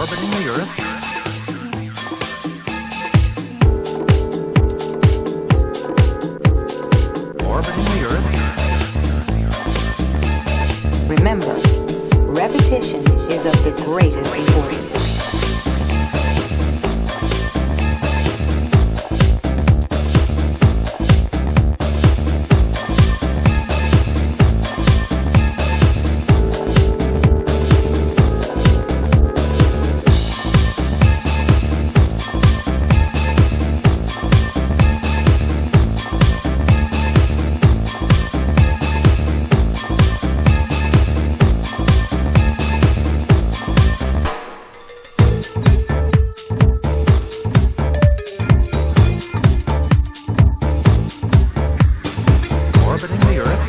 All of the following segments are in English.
orbiting the Earth, orbiting the Earth. Remember, repetition is of the greatest importance. Orbiting the Earth,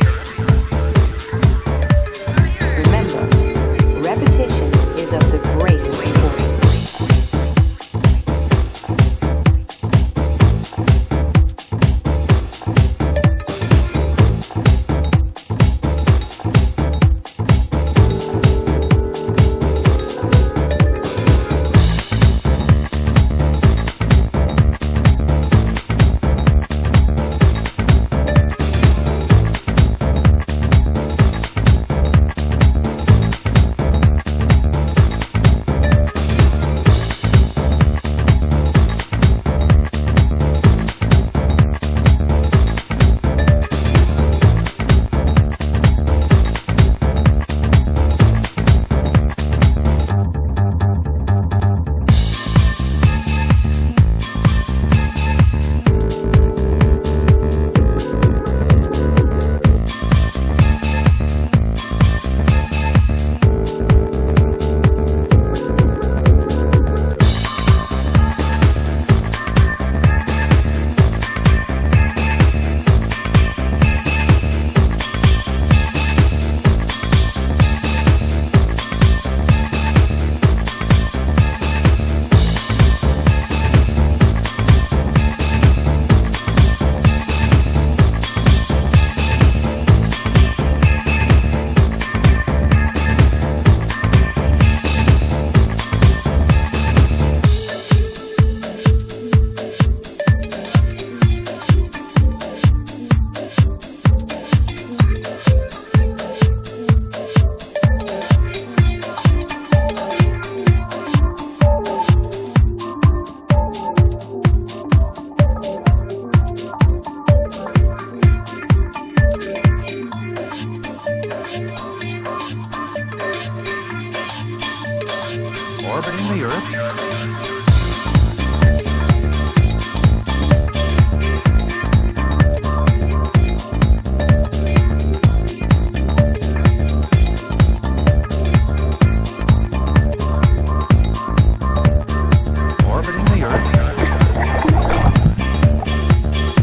orbiting the Earth,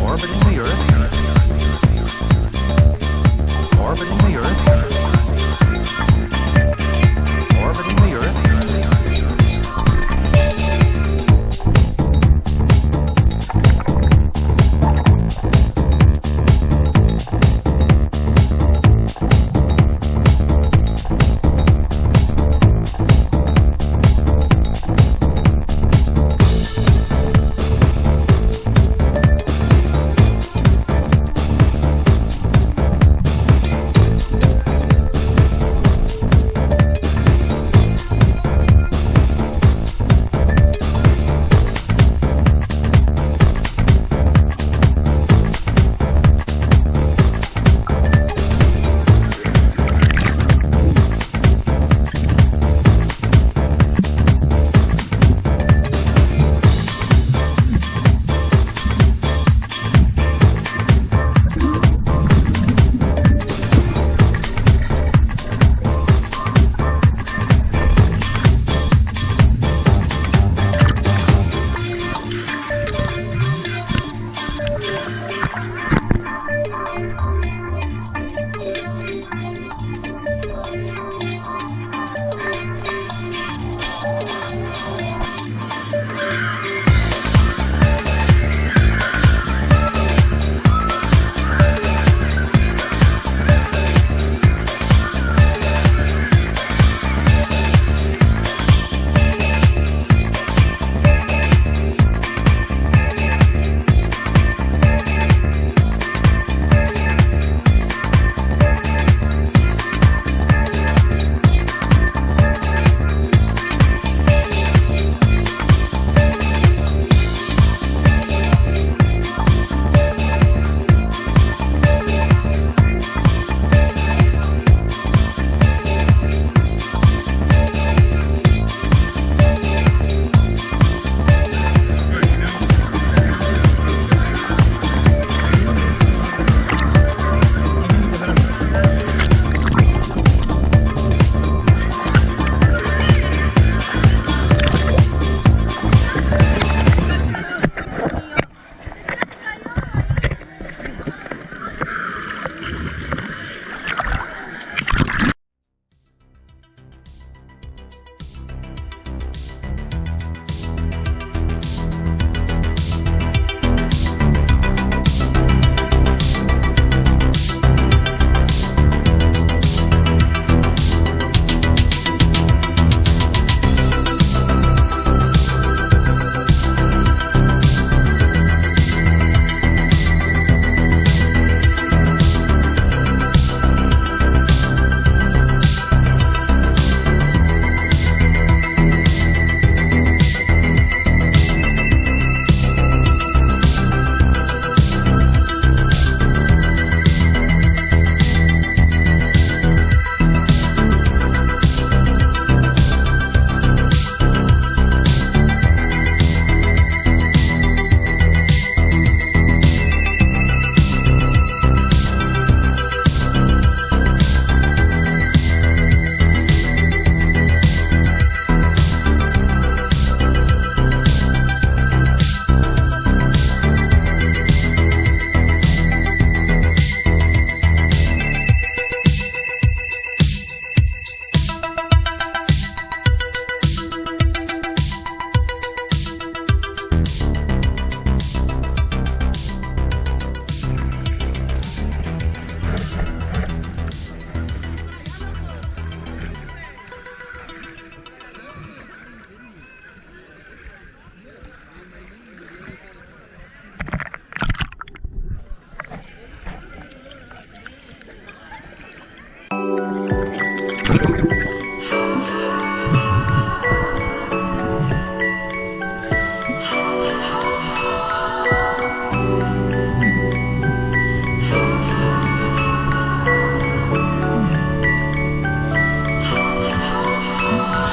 orbiting the Earth, orbiting the Earth, orbiting the Earth.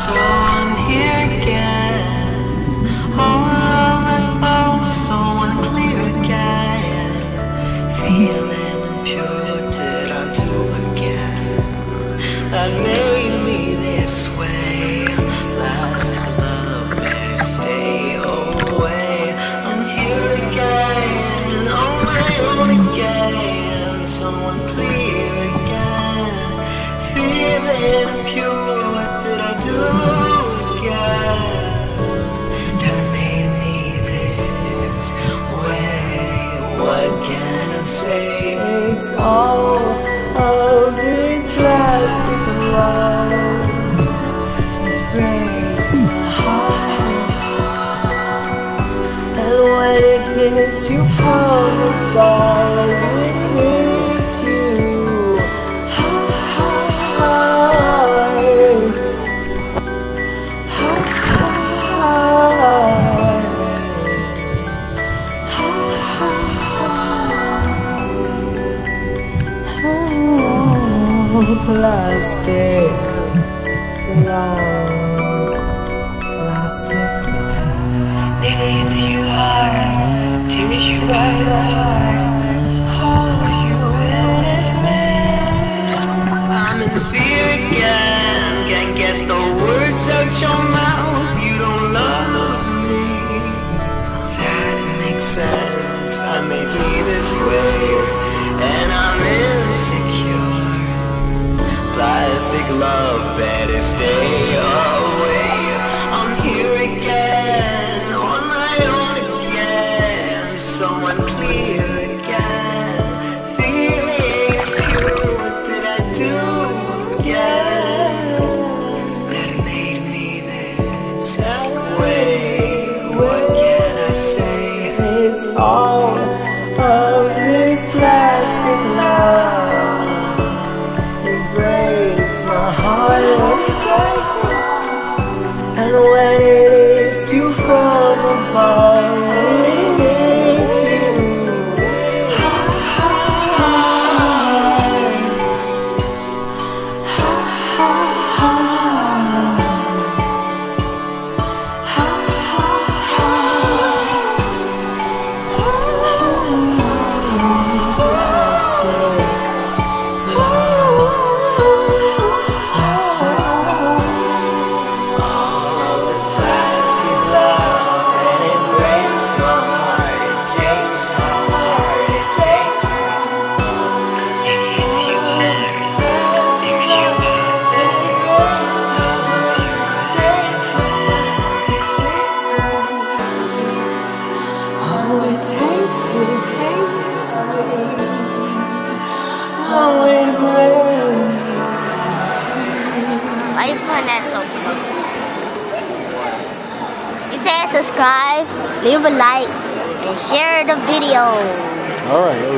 So I'm here again, all alone and so unclear again. Feeling impure, what did I do again? That made me this way. Plastic love, better stay away. I'm here again, on my own again, so unclear again. Feeling impure, what did I do again? That made me this way. What can I say? It's all of this plastic love. It breaks my heart. And when it hits you from above, it hits you hard. Plastic love, plastic love. It hits you hard, takes you by the heart, holds you in its mess. I'm in fear again, can't get the words out your mouth. You don't love me. Well, that makes sense. I may be this way, and I'm insecure. Plastic love, better stay away. I'm here again, on my own again, so unclear again. Feeling pure, what did I do again? That made me this way. What can I say? It's all of this plastic love. My heart, and when it hits you from above, it hits you Why you find that so funny? You say subscribe, leave a like, and share the video. All right.